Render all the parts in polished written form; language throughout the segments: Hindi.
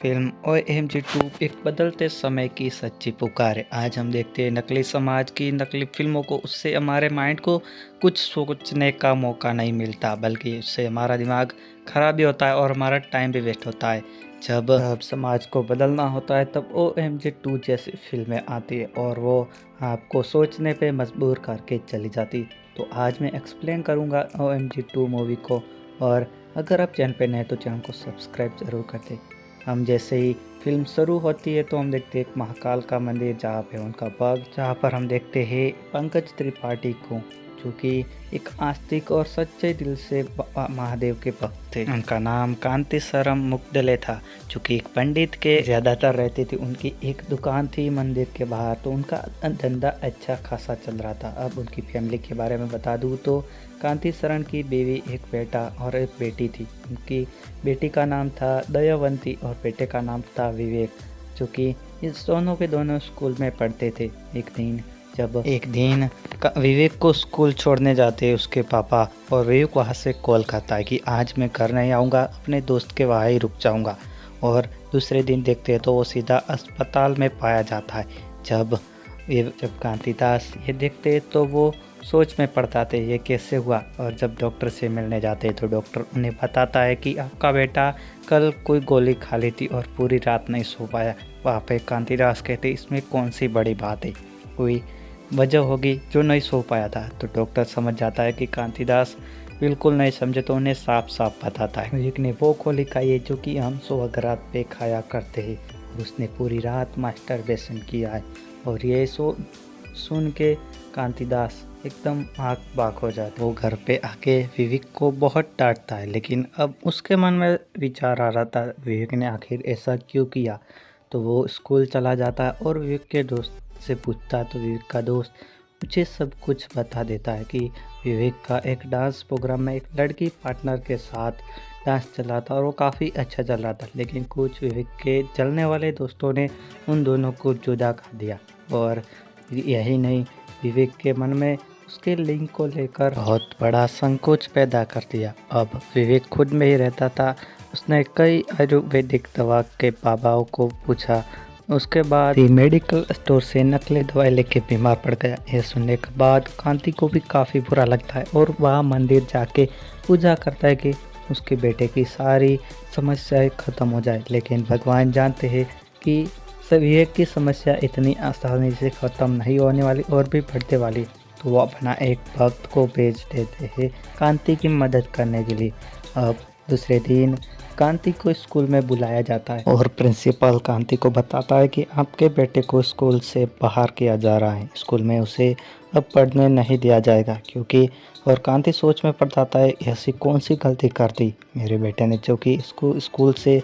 फिल्म OMG 2 एक बदलते समय की सच्ची पुकार है। आज हम देखते हैं नकली समाज की नकली फिल्मों को, उससे हमारे माइंड को कुछ सोचने का मौका नहीं मिलता, बल्कि उससे हमारा दिमाग खराब भी होता है और हमारा टाइम भी वेस्ट होता है। जब समाज को बदलना होता है तब OMG 2 जैसी फिल्में आती है और वो आपको सोचने पे मजबूर करके चली जाती। तो आज मैं एक्सप्लेन करूँगा OMG 2 मूवी को। और अगर आप चैनल पे नए तो चैनल को सब्सक्राइब ज़रूर कर दें। हम जैसे ही फिल्म शुरू होती है तो हम देखते हैं एक महाकाल का मंदिर, जहाँ पे उनका बाग, जहाँ पर हम देखते हैं पंकज त्रिपाठी को, जो कि एक आस्तिक और सच्चे दिल से महादेव के भक्त थे। उनका नाम कांतिसरम मुगदले था, जो कि एक पंडित के ज़्यादातर रहते थे। उनकी एक दुकान थी मंदिर के बाहर, तो उनका धंधा अच्छा खासा चल रहा था। अब उनकी फैमिली के बारे में बता दूँ तो कांतिसरन की बीवी, एक बेटा और एक बेटी थी। उनकी बेटी का नाम था दयावंती और बेटे का नाम था विवेक, जो कि इस दोनों के दोनों स्कूल में पढ़ते थे। एक दिन विवेक को स्कूल छोड़ने जाते उसके पापा, और विवेक वहाँ से कॉल करता है कि आज मैं घर नहीं आऊँगा, अपने दोस्त के वहाँ ही रुक जाऊँगा। और दूसरे दिन देखते हैं तो वो सीधा अस्पताल में पाया जाता है। जब कांतिदास ये देखते हैं तो वो सोच में पड़ जाते ये कैसे हुआ। और जब डॉक्टर से मिलने जाते तो डॉक्टर उन्हें बताता है कि आपका बेटा कल कोई गोली खा ली थी और पूरी रात नहीं सो पाया। वहाँ पे कांतिदास कहते इसमें कौन सी बड़ी बात है, कोई वजह होगी जो नहीं सो पाया था। तो डॉक्टर समझ जाता है कि कांतिदास बिल्कुल नहीं समझे, तो उन्हें साफ साफ बताता है एक ने वो गोली खाई है जो कि हम सुहागरात पे खाया करते हैं, और उसने पूरी रात मास्टरबेशन किया है। और ये सुन के कांतिदास एकदम आँख बाक हो जाता है। वो घर पे आके विवेक को बहुत डांटता है, लेकिन अब उसके मन में विचार आ रहा था विवेक ने आखिर ऐसा क्यों किया। तो वो स्कूल चला जाता है और विवेक के दोस्त से पूछता है, तो विवेक का दोस्त मुझे सब कुछ बता देता है कि विवेक का एक डांस प्रोग्राम में एक लड़की पार्टनर के साथ डांस चल रहा था और वो काफ़ी अच्छा चल रहा था, लेकिन कुछ विवेक के चलने वाले दोस्तों ने उन दोनों को जुदा कर दिया। और यही नहीं, विवेक के मन में उसके लिंग को लेकर बहुत बड़ा संकोच पैदा कर दिया। अब विवेक खुद में ही रहता था। उसने कई आयुर्वेदिक दवा के बाबाओं को पूछा, उसके बाद ही मेडिकल स्टोर से नकली दवाई लेके बीमार पड़ गया। यह सुनने के बाद कांति को भी काफ़ी बुरा लगता है और वह मंदिर जाके पूजा करता है कि उसके बेटे की सारी समस्याएं खत्म हो जाए। लेकिन भगवान जानते हैं कि विवेक की समस्या इतनी आसानी से ख़त्म नहीं होने वाली और भी बढ़ने वाली। तो वो अपना एक भक्त को भेज देते हैं कांति की मदद करने के लिए। अब दूसरे दिन कांति को स्कूल में बुलाया जाता है और प्रिंसिपल कांति को बताता है कि आपके बेटे को स्कूल से बाहर किया जा रहा है, स्कूल में उसे अब पढ़ने नहीं दिया जाएगा क्योंकि। और कांति सोच में पड़ जाता है ऐसी कौन सी गलती कर दी मेरे बेटे ने, जो कि स्कूल से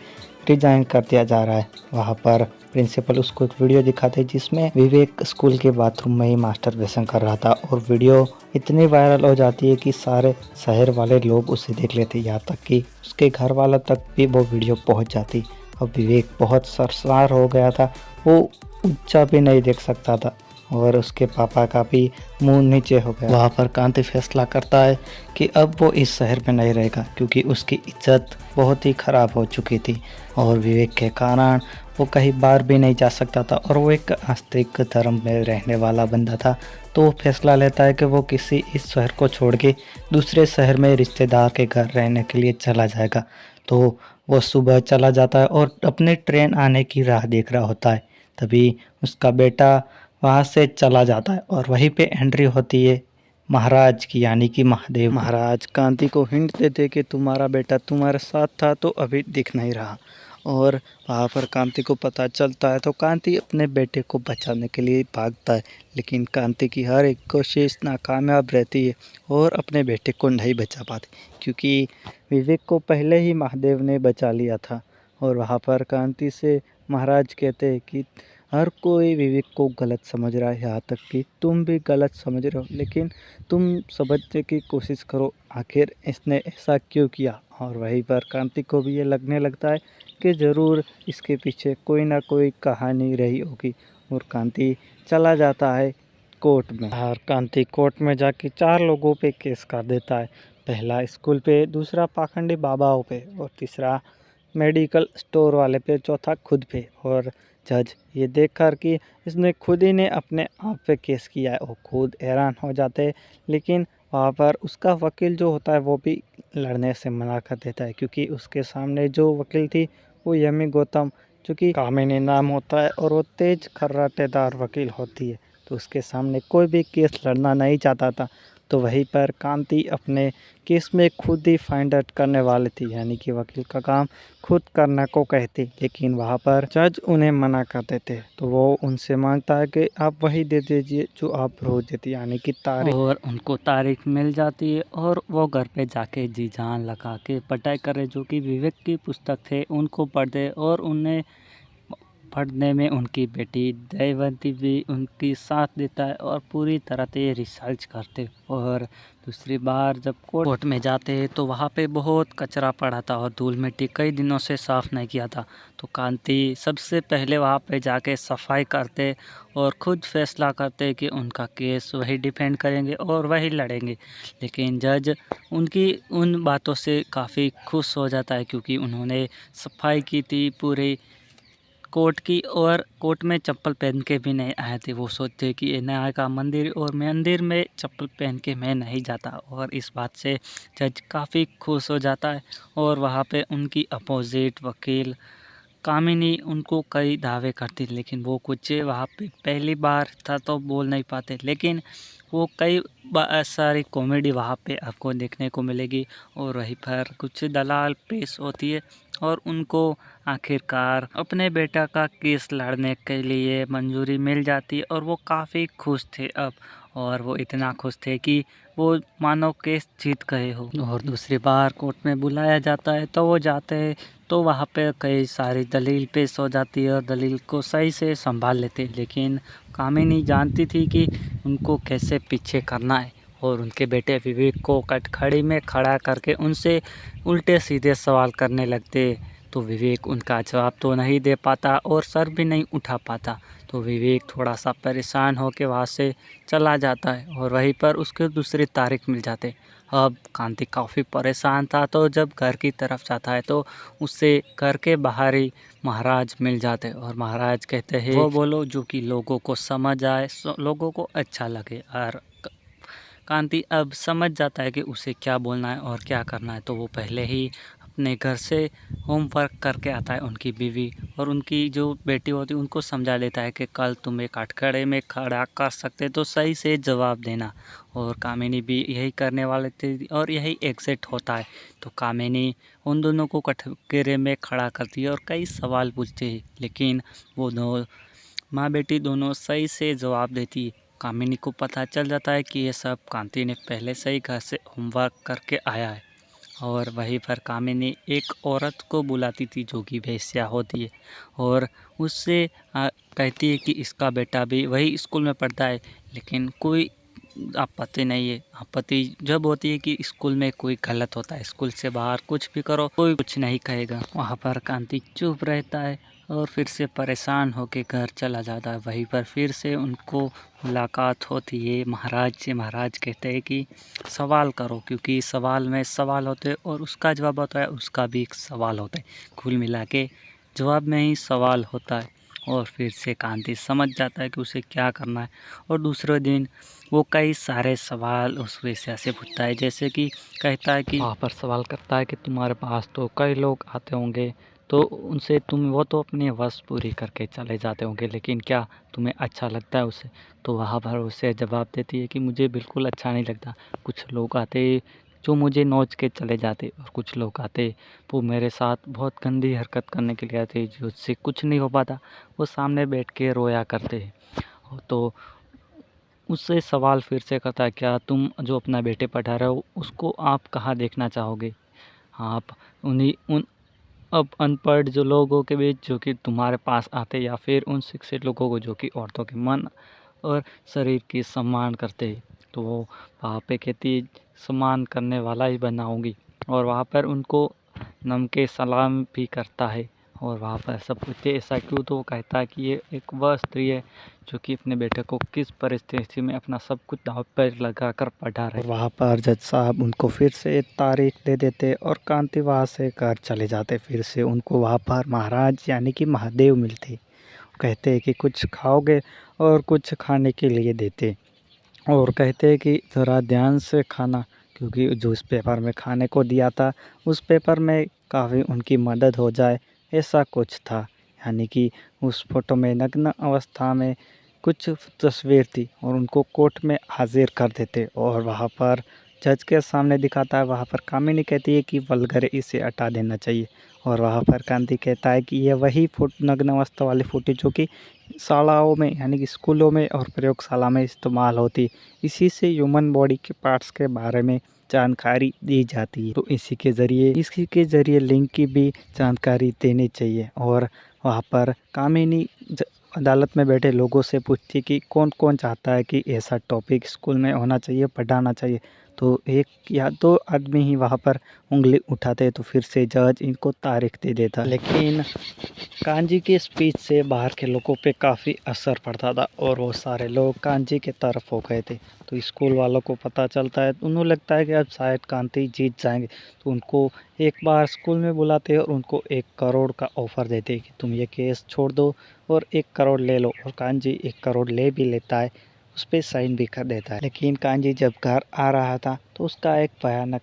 रिजाइन कर दिया जा रहा है। वहाँ पर प्रिंसिपल उसको एक वीडियो दिखाते जिसमें विवेक स्कूल के बाथरूम में ही मास्टरबेशन कर रहा था, और वीडियो इतनी वायरल हो जाती है कि सारे शहर वाले लोग उसे देख लेते, यहाँ तक कि उसके घर वालों तक भी वो वीडियो पहुँच जाती। अब विवेक बहुत शर्मसार हो गया था, वो ऊंचा भी नहीं देख सकता था और उसके पापा का भी मुंह नीचे हो गया। वहाँ पर कांति फैसला करता है कि अब वो इस शहर में नहीं रहेगा क्योंकि उसकी इज्जत बहुत ही ख़राब हो चुकी थी और विवेक के कारण वो कहीं बाहर भी नहीं जा सकता था, और वो एक आस्तिक धर्म में रहने वाला बंदा था। तो वो फैसला लेता है कि वो किसी इस शहर को छोड़ के दूसरे शहर में रिश्तेदार के घर रहने के लिए चला जाएगा। तो वो सुबह चला जाता है और अपनी ट्रेन आने की राह देख रहा होता है। तभी उसका बेटा वहाँ से चला जाता है और वहीं पे एंट्री होती है महाराज की, यानी कि महादेव। महाराज कांति को हिंट देते कि तुम्हारा बेटा तुम्हारे साथ था तो अभी दिख नहीं रहा। और वहाँ पर कांति को पता चलता है तो कांति अपने बेटे को बचाने के लिए भागता है, लेकिन कांति की हर एक कोशिश नाकामयाब रहती है और अपने बेटे को नहीं बचा पाती क्योंकि विवेक को पहले ही महादेव ने बचा लिया था। और वहाँ पर कांति से महाराज कहते हैं कि हर कोई विवेक को गलत समझ रहा है, यहाँ तक कि तुम भी गलत समझ रहे हो, लेकिन तुम समझने की कोशिश करो आखिर इसने ऐसा क्यों किया। और वहीं पर कांति को भी ये लगने लगता है कि ज़रूर इसके पीछे कोई ना कोई कहानी रही होगी। और कांति चला जाता है कोर्ट में, और कांति कोर्ट में जाके 4 लोगों पे केस कर देता है। पहला स्कूल पे, दूसरा पाखंडी बाबाओं पे और तीसरा मेडिकल स्टोर वाले पे, चौथा खुद पे। और जज ये देखकर कि इसने खुद ही ने अपने आप पे केस किया है, वो खुद हैरान हो जाते हैं। लेकिन वहाँ पर उसका वकील जो होता है वो भी लड़ने से मना कर देता है, क्योंकि उसके सामने जो वकील थी वो यमी गौतम, जो कि कामिनी नाम होता है, और वो तेज खर्राटेदार वकील होती है। तो उसके सामने कोई भी केस लड़ना नहीं चाहता था। तो वहीं पर कांति अपने केस में खुद ही फाइंड आउट करने वाली थी, यानी कि वकील का काम खुद करने को कहती। लेकिन वहाँ पर जज उन्हें मना कर देते। तो वो उनसे मांगता है कि आप वही दे दीजिए जो आप रोज़ देती, यानी कि तारीख। और उनको तारीख मिल जाती है और वो घर पे जाके जी जान लगा के पढ़ाई करे, जो कि विवेक की पुस्तक थे उनको पढ़ते। और उन्हें पढ़ने में उनकी बेटी दयावंती भी उनकी साथ देता है और पूरी तरह से रिसर्च करते। और दूसरी बार जब कोर्ट में जाते हैं तो वहाँ पे बहुत कचरा पड़ा था और धूल मिट्टी कई दिनों से साफ़ नहीं किया था। तो कांति सबसे पहले वहाँ पे जाके सफाई करते और खुद फैसला करते कि उनका केस वही डिफेंड करेंगे और वही लड़ेंगे। लेकिन जज उनकी उन बातों से काफ़ी खुश हो जाता है, क्योंकि उन्होंने सफाई की थी पूरी कोर्ट की, और कोर्ट में चप्पल पहन के भी नहीं आए थे। वो सोचते कि ये न्याय का मंदिर, और मंदिर में चप्पल पहन के मैं नहीं जाता। और इस बात से जज काफ़ी खुश हो जाता है। और वहाँ पे उनकी अपोजिट वकील कामिनी उनको कई दावे करती, लेकिन वो कुछ वहाँ पे पहली बार था तो बोल नहीं पाते। लेकिन वो कई सारी कॉमेडी वहाँ पे आपको देखने को मिलेगी। और वहीं पर कुछ दलाल पेश होती है और उनको आखिरकार अपने बेटा का केस लड़ने के लिए मंजूरी मिल जाती है। और वो काफ़ी खुश थे अब, और वो इतना खुश थे कि वो मानो केस जीत गए हो। और दूसरी बार कोर्ट में बुलाया जाता है तो वो जाते हैं, तो वहाँ पे कई सारी दलील पेश हो जाती है और दलील को सही से संभाल लेते। लेकिन कामिनी जानती थी कि उनको कैसे पीछे करना है, और उनके बेटे विवेक को कटखड़ी में खड़ा करके उनसे उल्टे सीधे सवाल करने लगते। तो विवेक उनका जवाब तो नहीं दे पाता और सर भी नहीं उठा पाता। तो विवेक थोड़ा सा परेशान होकर वहाँ से चला जाता है, और वहीं पर उसके दूसरी तारीख मिल जाते। अब कांति काफ़ी परेशान था, तो जब घर की तरफ जाता है तो उससे घर के बाहर ही महाराज मिल जाते। और महाराज कहते हैं वो बोलो जो कि लोगों को समझ आए, लोगों को अच्छा लगे। और कांति अब समझ जाता है कि उसे क्या बोलना है और क्या करना है। तो वो पहले ही अपने घर से होमवर्क करके आता है उनकी बीवी, और उनकी जो बेटी होती है उनको समझा देता है कि कल तुम एक कटघरे में खड़ा कर सकते तो सही से जवाब देना। और कामिनी भी यही करने वाले थे और यही एग्जिट होता है। तो कामिनी उन दोनों को कटघरे में खड़ा करती है और कई सवाल पूछती है, लेकिन वो दो माँ बेटी दोनों सही से जवाब देती है। कामिनी को पता चल जाता है कि ये सब कांति ने पहले से ही घर से होमवर्क करके आया है। और वहीं पर कामिनी एक औरत को बुलाती थी जो कि वेश्या होती है, और उससे कहती है कि इसका बेटा भी वही स्कूल में पढ़ता है। लेकिन कोई आपत्ति नहीं है। आपत्ति जब होती है कि स्कूल में कोई गलत होता है, स्कूल से बाहर कुछ भी करो कोई कुछ नहीं कहेगा। वहाँ पर कांति चुप रहता है और फिर से परेशान होकर घर चला जाता है। वहीं पर फिर से उनको मुलाकात होती है महाराज से। महाराज कहते हैं कि सवाल करो, क्योंकि सवाल में सवाल होते हैं और उसका जवाब होता है, उसका भी एक सवाल होता है। कुल मिला के जवाब में ही सवाल होता है। और फिर से कांति समझ जाता है कि उसे क्या करना है। और दूसरे दिन वो कई सारे सवाल उस वेश्या से पूछता है, जैसे कि कहता है कि वहाँ पर सवाल करता है कि तुम्हारे पास तो कई लोग आते होंगे, तो उनसे तुम वो तो अपनी वश पूरी करके चले जाते होंगे, लेकिन क्या तुम्हें अच्छा लगता है उसे? तो वहाँ पर उसे जवाब देती है कि मुझे बिल्कुल अच्छा नहीं लगता। कुछ लोग आते जो मुझे नोच के चले जाते, और कुछ लोग आते वो मेरे साथ बहुत गंदी हरकत करने के लिए आते, जिससे कुछ नहीं हो पाता। वो सामने बैठ के रोया करते हैं। तो उससे सवाल फिर से करता है, क्या तुम जो अपना बेटे पढ़ा रहे हो उसको आप कहाँ देखना चाहोगे? आप उन्हीं उन अब अनपढ़ जो लोगों के बीच जो कि तुम्हारे पास आते, या फिर उन शिक्षित लोगों को जो कि औरतों के मन और शरीर की सम्मान करते हैं? तो वो वहाँ पे कहती सम्मान करने वाला ही बनाऊंगी। और वहाँ पर उनको नम के सलाम भी करता है। और वहाँ पर सब पूछते ऐसा क्यों, तो वो कहता है कि ये एक वह स्त्री है जो कि अपने बेटे को किस परिस्थिति में अपना सब कुछ दांव पर लगा कर पढ़ा रही। और वहाँ पर जज साहब उनको फिर से तारीख दे देते और कांति वहाँ से घर चले जाते। फिर से उनको वहाँ पर महाराज यानी कि महादेव मिलते, कहते हैं कि कुछ खाओगे और कुछ खाने के लिए देते और कहते हैं कि ज़रा ध्यान से खाना, क्योंकि जो इस पेपर में खाने को दिया था उस पेपर में काफ़ी उनकी मदद हो जाए, ऐसा कुछ था। यानी कि उस फ़ोटो में नग्न अवस्था में कुछ तस्वीर थी और उनको कोर्ट में हाजिर कर देते और वहाँ पर जज के सामने दिखाता है। वहाँ पर कामिनी कहती है कि वल्गर इसे हटा देना चाहिए और वहाँ पर कांति कहता है कि ये वही नग्न अवस्था वाली फ़ोटो जो कि शालाओं में यानी कि स्कूलों में और प्रयोगशाला में इस्तेमाल होती, इसी से ह्यूमन बॉडी के पार्ट्स के बारे में जानकारी दी जाती है। तो इसी के ज़रिए लिंग की भी जानकारी देनी चाहिए। और वहाँ पर कामिनी अदालत में बैठे लोगों से पूछती कि कौन कौन चाहता है कि ऐसा टॉपिक स्कूल में होना चाहिए, पढ़ाना चाहिए। तो एक या दो आदमी ही वहाँ पर उंगली उठाते, तो फिर से जज इनको तारीख दे देता। लेकिन कांजी की स्पीच से बाहर के लोगों पे काफ़ी असर पड़ता था और वो सारे लोग कांजी के तरफ हो गए थे। तो स्कूल वालों को पता चलता है, उन्हें लगता है कि अब शायद कांति जीत जाएंगे, तो उनको एक बार स्कूल में बुलाते और उनको 1 करोड़ का ऑफ़र देते कि तुम ये केस छोड़ दो और 1 करोड़ ले लो। और कांजी 1 करोड़ ले भी लेता है, उस पर साइन भी कर देता है। लेकिन कांजी जब घर आ रहा था तो उसका एक भयानक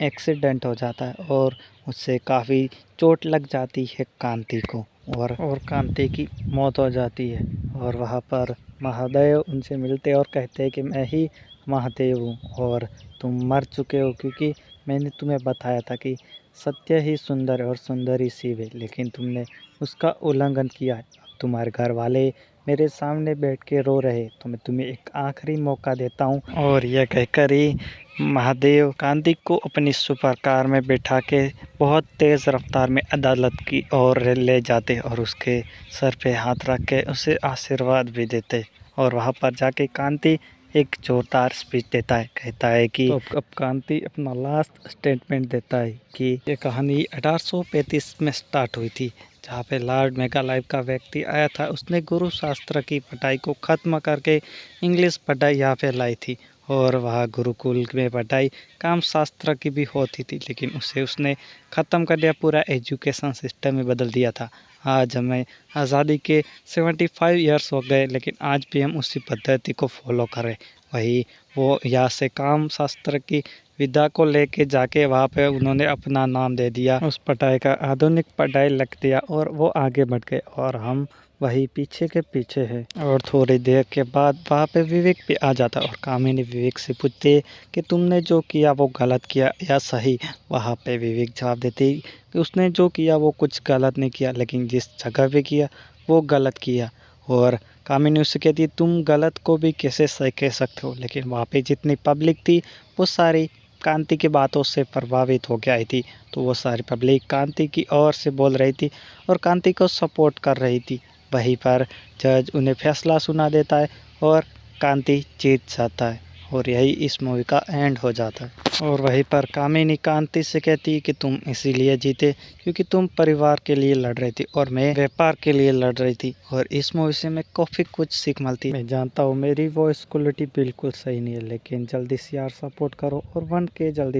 एक्सीडेंट हो जाता है और उससे काफ़ी चोट लग जाती है कांति को और कांति की मौत हो जाती है। और वहाँ पर महादेव उनसे मिलते और कहते हैं कि मैं ही महादेव हूँ और तुम मर चुके हो, क्योंकि मैंने तुम्हें बताया था कि सत्य ही सुंदर और सुंदर ही शिव है, लेकिन तुमने उसका उल्लंघन किया। अब तुम्हारे घर वाले मेरे सामने बैठ के रो रहे, तो मैं तुम्हें एक आखिरी मौका देता हूँ। और यह कहकर ही महादेव कांति को अपनी सुपर कार में बैठा के बहुत तेज़ रफ्तार में अदालत की ओर ले जाते और उसके सर पे हाथ रख के उसे आशीर्वाद भी देते। और वहाँ पर जाके कांति एक जोरदार स्पीच देता है, कहता है कि तो अब कांति अपना लास्ट स्टेटमेंट देता है कि ये कहानी 1835 में स्टार्ट हुई थी, जहाँ पे लॉर्ड मेघालय का व्यक्ति आया था। उसने गुरु शास्त्र की पढ़ाई को ख़त्म करके इंग्लिश पढ़ाई यहाँ पे लाई थी और वहाँ गुरुकुल में पढ़ाई काम शास्त्र की भी होती थी, लेकिन उसे उसने ख़त्म कर दिया, पूरा एजुकेशन सिस्टम में बदल दिया था। आज हमें आज़ादी के 75 ईयर्स हो गए, लेकिन आज भी हम उसी पद्धति को फॉलो करें। वही वो यहाँ से काम शास्त्र की विद्या को लेके जाके वहाँ पे उन्होंने अपना नाम दे दिया, उस पढ़ाई का आधुनिक पढ़ाई लिख दिया और वो आगे बढ़ गए और हम वही पीछे के पीछे है। और थोड़ी देर के बाद वहाँ पे विवेक भी आ जाता और कामिनी विवेक से पूछते कि तुमने जो किया वो गलत किया या सही। वहाँ पे विवेक जवाब देते कि उसने जो किया वो कुछ गलत नहीं किया, लेकिन जिस जगह पे किया वो गलत किया। और कामिनी उससे कहती है तुम गलत को भी कैसे सही कह सकते हो, लेकिन वहाँ पे जितनी पब्लिक थी वो सारी कांति की बातों से प्रभावित हो के आई थी, तो वो सारी पब्लिक कांति की ओर से बोल रही थी और कांति को सपोर्ट कर रही थी। वहीं पर जज उन्हें फैसला सुना देता है और कांति जीत जाता है और यही इस मूवी का एंड हो जाता है। और वहीं पर कामिनी कांति से कहती है कि तुम इसीलिए जीते क्योंकि तुम परिवार के लिए लड़ रही थी और मैं व्यापार के लिए लड़ रही थी। और इस मूवी से मैं काफ़ी कुछ सीख मिलती। मैं जानता हूँ मेरी वॉइस क्वालिटी बिल्कुल सही नहीं है, लेकिन जल्दी से यार सपोर्ट करो और 1K जल्दी